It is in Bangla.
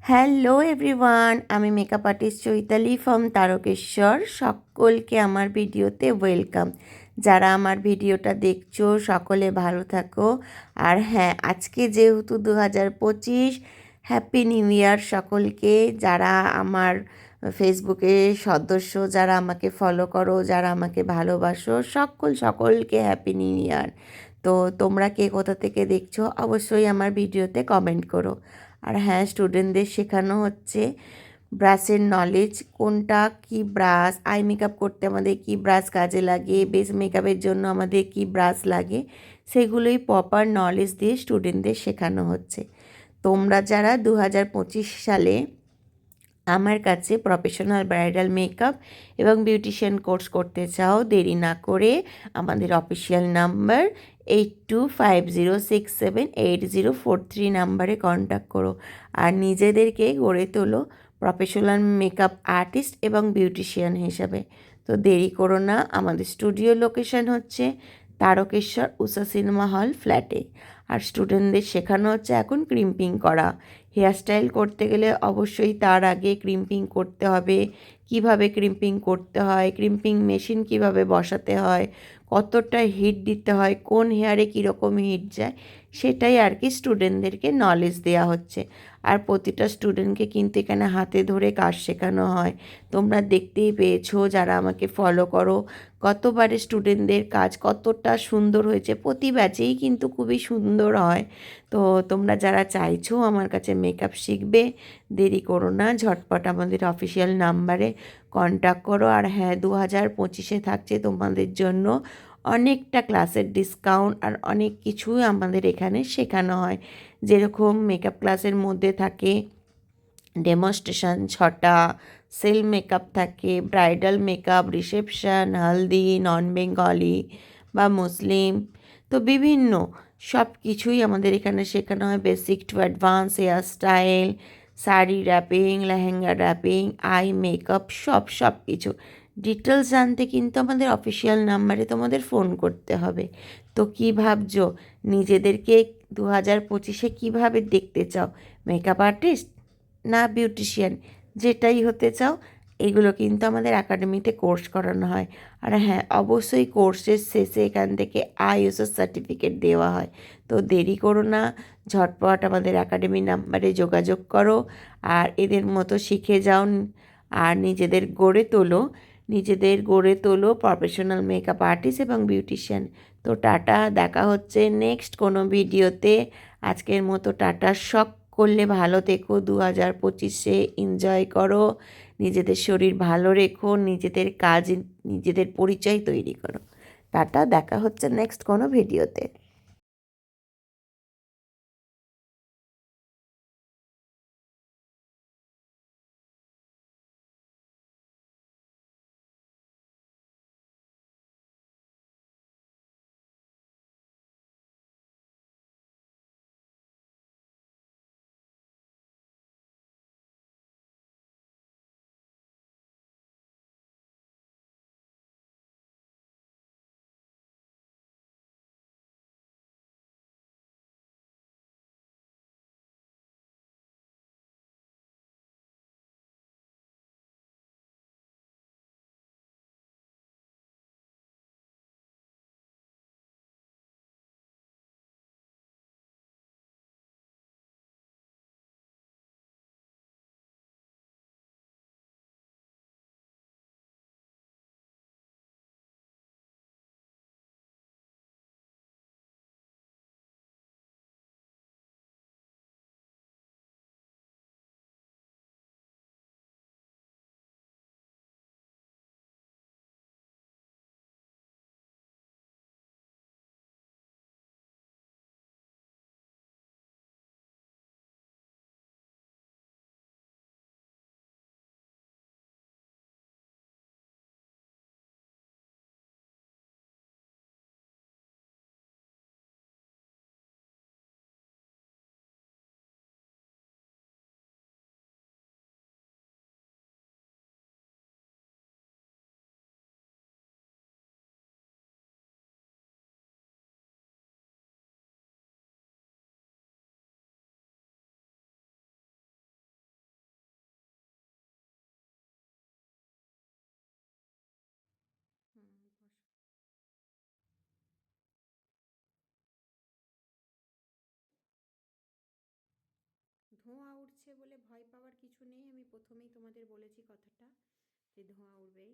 হ্যালো এভরিওয়ান, আমি makeup artist Chaitali from Tarakeswar. সকলকে আমার ভিডিওতে ওয়েলকাম। যারা আমার ভিডিওটা দেখছো সকলে ভালো থাকো। আর হ্যাঁ, আজকে যেহেতু 2025, হ্যাপি নিউ ইয়ার সকলকে। যারা আমার ফেসবুকে সদস্য, যারা আমাকে ফলো করো, যারা আমাকে ভালোবাসো, সকলকে হ্যাপি নিউ ইয়ার। তো তোমরা কে কোথা থেকে দেখছো অবশ্যই আমার ভিডিওতে কমেন্ট করো। আর হ্যাঁ, স্টুডেন্টদের শেখানো হচ্ছে ব্রাশের নলেজ, কোনটা কি ব্রাশ, আই মেকআপ করতে আমাদের কি ব্রাশ কাজে লাগে, বেস মেকআপের জন্য আমাদের কি ব্রাশ লাগে, সেগুলোই প্রপার নলেজ দিয়ে স্টুডেন্টদের শেখানো হচ্ছে। তোমরা যারা 2025 সালে আমার কাছে প্রফেশনাল ব্রাইডাল মেকআপ এবং বিউটিশিয়ান কোর্স করতে চাও, দেরি না করে আমাদের অফিসিয়াল নাম্বার 8250678043 নাম্বারে কন্ট্যাক্ট করো আর নিজেদেরকে গড়ে তোলো প্রফেশনাল মেকআপ আর্টিস্ট এবং বিউটিশিয়ান হিসাবে। তো দেরি করো না, আমাদের স্টুডিও লোকেশন হচ্ছে তারকেশ্বর উষা সিনেমা হল ফ্ল্যাটে। আর স্টুডেন্টদের শেখানো হচ্ছে এখন ক্রিম্পিং করা। হেয়ারস্টাইল করতে গেলে অবশ্যই তার আগে ক্রিম্পিং করতে হবে। কিভাবে ক্রিম্পিং করতে হয়, ক্রিম্পিং মেশিন কিভাবে বসাতে হয়, কতটা হিট দিতে হয়, কোন হেয়ারে কীরকম হিট যায়, সেটাই আর কি স্টুডেন্টদেরকে নলেজ দেওয়া হচ্ছে। আর প্রতিটা স্টুডেন্টকে কিন্তু এখানে হাতে ধরে কাজ শেখানো হয়। তোমরা দেখতেই পেয়েছো যারা আমাকে ফলো করো, গতবারে স্টুডেন্টদের কাজ কতটা সুন্দর হয়েছে। প্রতি ব্যাচেই কিন্তু খুবই সুন্দর হয়। তো তোমরা যারা চাইছো আমার কাছে মেকআপ শিখবে, দেরি করো না, ঝটপট আমাদের অফিসিয়াল নাম্বারে কন্ট্যাক্ট করো। আর হ্যাঁ, 2025-এ থাকছে তোমাদের জন্য অনেকটা ক্লাসের ডিসকাউন্ট আর অনেক কিছুই আমাদের এখানে শেখানো হয়। যেরকম মেকআপ ক্লাসের মধ্যে থাকে ডেমনস্ট্রেশন 6টা, সেলফ মেকআপ থাকে, ব্রাইডাল মেকআপ, রিসেপশন, হলদি, নন বেঙ্গলি বা মুসলিম, তো বিভিন্ন সব কিছুই আমাদের এখানে শেখানো হয়। Basic to advance hair style, sari wrapping, lehenga wrapping, eye makeup, সব কিছু ডিটেলস জানতে কিন্তু আমাদের অফিসিয়াল নাম্বারে তোমাদের ফোন করতে হবে। তো কী ভাবছো নিজেদেরকে 2025-এ কীভাবে দেখতে চাও, মেকআপ আর্টিস্ট না বিউটিশিয়ান, যেটাই হতে চাও? এগুলো কিন্তু আমাদের একাডেমিতে কোর্স করানো হয়। আর হ্যাঁ, অবশ্যই কোর্সের শেষে এখান থেকে আইএসও সার্টিফিকেট দেওয়া হয়। তো দেরি করো না, ঝটপট আমাদের একাডেমি নাম্বারে যোগাযোগ করো আর এদের মতো শিখে যাও আর নিজেদের গড়ে তোলো প্রফেশনাল মেকআপ আর্টিস্ট এবং বিউটিশিয়ান। তো টাটা, দেখা হচ্ছে নেক্সট কোনো ভিডিওতে। আজকের মতো টাটা। করলে ভালো থেকো, 2025-এ এনজয় করো, নিজেদের শরীর ভালো রেখো, নিজেদের কাজ, নিজেদের পরিচয় তৈরি করো। টাটা, দেখা হচ্ছে নেক্সট কোনো ভিডিওতে। হচ্ছে বলে ভয় পাওয়ার কিছু নেই। আমি প্রথমেই তোমাদের বলেছি কথাটা, যে ধোঁয়া উঠবেই।